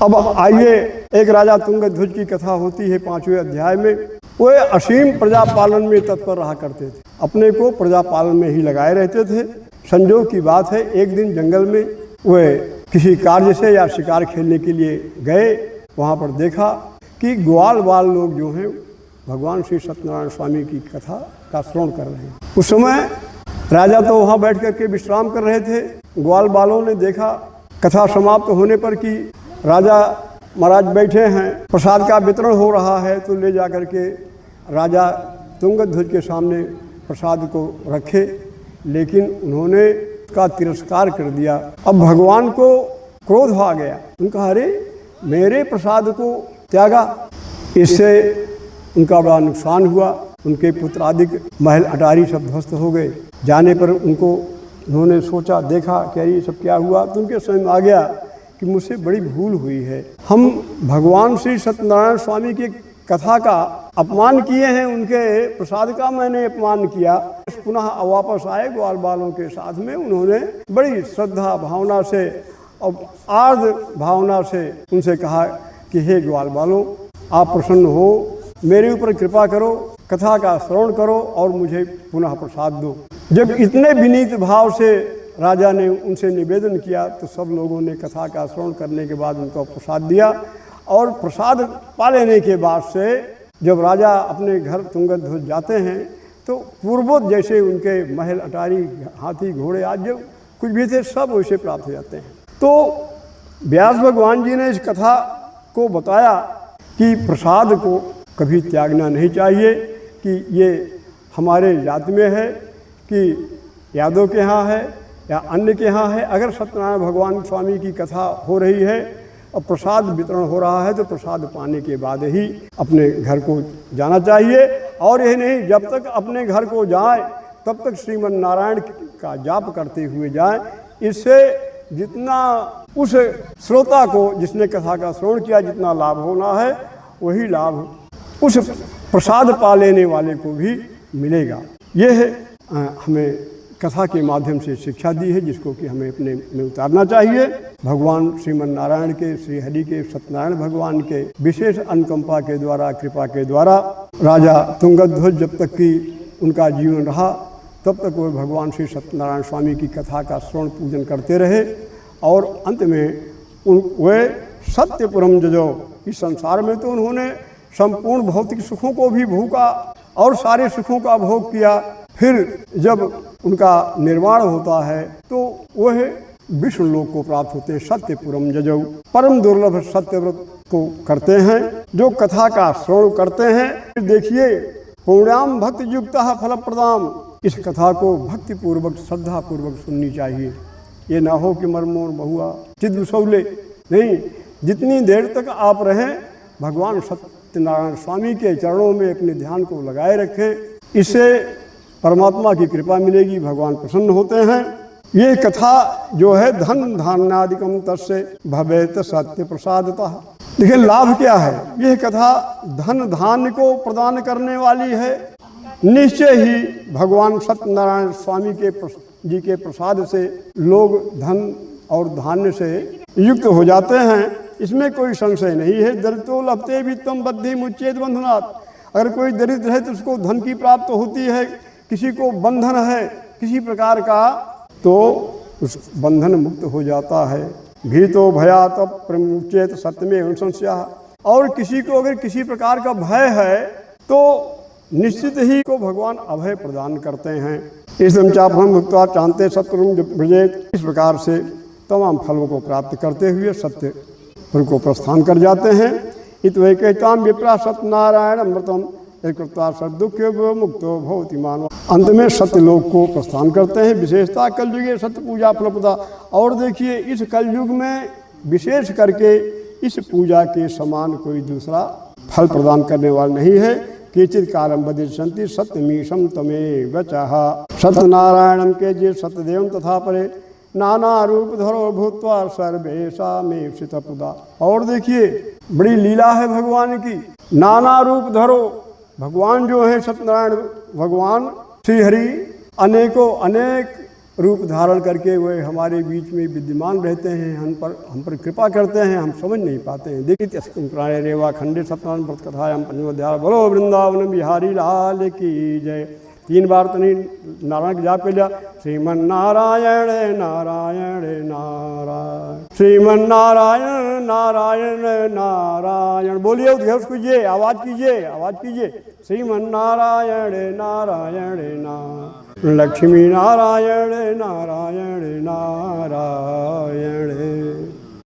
अब आइए, एक राजा तुंगध्वज की कथा होती है 5वें अध्याय में। वे असीम प्रजा पालन में तत्पर रहा करते थे, अपने को प्रजा पालन में ही लगाए रहते थे। संजोग की बात है, एक दिन जंगल में वे किसी कार्य से या शिकार खेलने के लिए गए। वहाँ पर देखा कि ग्वाल बाल लोग जो हैं भगवान श्री सत्यनारायण स्वामी की कथा का श्रवण कर रहे हैं। उस समय राजा तो वहाँ बैठ करके विश्राम कर रहे थे। ग्वाल बालों ने देखा कथा समाप्त होने पर कि राजा महाराज बैठे हैं, प्रसाद का वितरण हो रहा है, तो ले जा करके राजा तुंगध्वज के सामने प्रसाद को रखे, लेकिन उन्होंने उसका तिरस्कार कर दिया। अब भगवान को क्रोध आ गया। उनका अरे मेरे प्रसाद को त्यागा। इससे उनका बड़ा नुकसान हुआ। उनके पुत्र आदि महल अटारी सब ध्वस्त हो गए। जाने पर उन्होंने सोचा, देखा कि अरे ये सब क्या हुआ, तो उनके समझ में आ गया कि मुझसे बड़ी भूल हुई है। हम भगवान श्री सत्यनारायण स्वामी की कथा का अपमान किए हैं, उनके प्रसाद का मैंने अपमान किया। पुनः वापस आए ग्वाल बालों के साथ में। उन्होंने बड़ी श्रद्धा भावना से और आर्द्र भावना से उनसे कहा कि हे ग्वाल बालों, आप प्रसन्न हो, मेरे ऊपर कृपा करो, कथा का श्रवण करो और मुझे पुनः प्रसाद दो। जब इतने विनीत भाव से राजा ने उनसे निवेदन किया तो सब लोगों ने कथा का श्रवण करने के बाद उनको प्रसाद दिया। और प्रसाद पा लेने के बाद से जब राजा अपने घर तुंगध्वज जाते हैं तो पूर्वोत जैसे उनके महल अटारी हाथी घोड़े आज जो कुछ भी थे सब वैसे प्राप्त हो जाते हैं। तो व्यास भगवान जी ने इस कथा को बताया कि प्रसाद को कभी त्यागना नहीं चाहिए, कि ये हमारे जाति में है कि यादव के यहाँ है या अन्य के यहाँ है। अगर सत्यनारायण भगवान स्वामी की कथा हो रही है और प्रसाद वितरण हो रहा है तो प्रसाद पाने के बाद ही अपने घर को जाना चाहिए। और यही नहीं, जब तक अपने घर को जाए तब तक श्रीमन नारायण का जाप करते हुए जाए। इससे जितना उस श्रोता को जिसने कथा का श्रवण किया जितना लाभ होना है वही लाभ उस प्रसाद पा लेने वाले को भी मिलेगा। ये है हमें कथा के माध्यम से शिक्षा दी है, जिसको कि हमें अपने में उतारना चाहिए। भगवान श्रीमन नारायण के, श्री हरि के, सत्यनारायण भगवान के विशेष अनुकंपा के द्वारा, कृपा के द्वारा राजा तुंगध्वज जब तक कि उनका जीवन रहा तब तक वे भगवान श्री सत्यनारायण स्वामी की कथा का श्रवण पूजन करते रहे। और अंत में वे सत्यपुरम जजो, इस संसार में तो उन्होंने संपूर्ण भौतिक सुखों को भी भोगा और सारे सुखों का भोग किया। फिर जब उनका निर्वाण होता है तो वह विष्णु लोक को प्राप्त होते हैं। सत्यपुरम जजौ, परम दुर्लभ सत्यव्रत को करते हैं, जो कथा का श्रवण करते हैं। देखिए, पूर्णाम भक्ति युक्तः फल प्रदाम, इस कथा को भक्ति पूर्वक श्रद्धा पूर्वक सुननी चाहिए। ये ना हो कि मरमोर बहुआ चिद विसौले, नहीं। जितनी देर तक आप रहें भगवान सत्यनारायण स्वामी के चरणों में अपने ध्यान को लगाए रखें। इससे परमात्मा की कृपा मिलेगी, भगवान प्रसन्न होते हैं। ये कथा जो है धन धान्यादिकम तस्य भवेत सत्य प्रसादतः। देखिए लाभ क्या है, यह कथा धन धान्य को प्रदान करने वाली है। निश्चय ही भगवान सत्यनारायण स्वामी जी के प्रसाद से लोग धन और धान्य से युक्त हो जाते हैं, इसमें कोई संशय नहीं है। दरिद्रो लभते वित्तम बद्धि मुच्चेद बंधनात्, अगर कोई दरिद्र है तो उसको धन की प्राप्त होती है, किसी को बंधन है किसी प्रकार का तो उस बंधन मुक्त हो जाता है। भीतो भयात प्रमुचेत सत्यमेव संशयः, और किसी को अगर किसी प्रकार का भय है तो निश्चित ही को भगवान अभय प्रदान करते हैं। इसम चापहम भुक्त्वा चाहते सत्यम भजेत, इस प्रकार से तमाम फलों को प्राप्त करते हुए सत्य पर को प्रस्थान कर जाते हैं। इतवैकैताम विप्रा सत्यनारायण अमृतम कृत्वा सदुख मुक्तो भवति मानव। अंत में सत्य लोक को प्रस्थान करते हैं। विशेषता कलयुगे सत्य पूजा फलप्रदा, और देखिए इस कलयुग में विशेष करके इस पूजा के समान कोई दूसरा फल प्रदान करने वाला नहीं है। केचित कालम बदिशंति सत्यमीशम तमेव चः, सत्यनारायणम के जे सत्यदेवम तथा परे नाना रूप धरो भूत्वा सर्वेशामेप्सित पुदा। और देखिए बड़ी लीला है भगवान की, नाना रूप धरो। भगवान जो है सत्यनारायण भगवान श्री हरि अनेकों अनेक रूप धारण करके वे हमारे बीच में विद्यमान रहते हैं, हम पर कृपा करते हैं, हम समझ नहीं पाते हैं। देखिए प्राणे रेवा खंडे सप्तान व्रत कथा हम पंचमोध्याय बोलो वृंदावन बिहारी लाल की जय। 3 बार तनी नारायण की जाप कर लिया। श्रीमन नारायण नारायण नारायण, श्रीमन नारायण नारायण नारायण। बोलिए, उद्घोष कीजिए, आवाज कीजिए, आवाज कीजिए। श्रीमन नारायण नारायण नारायण, लक्ष्मी नारायण नारायण नारायण।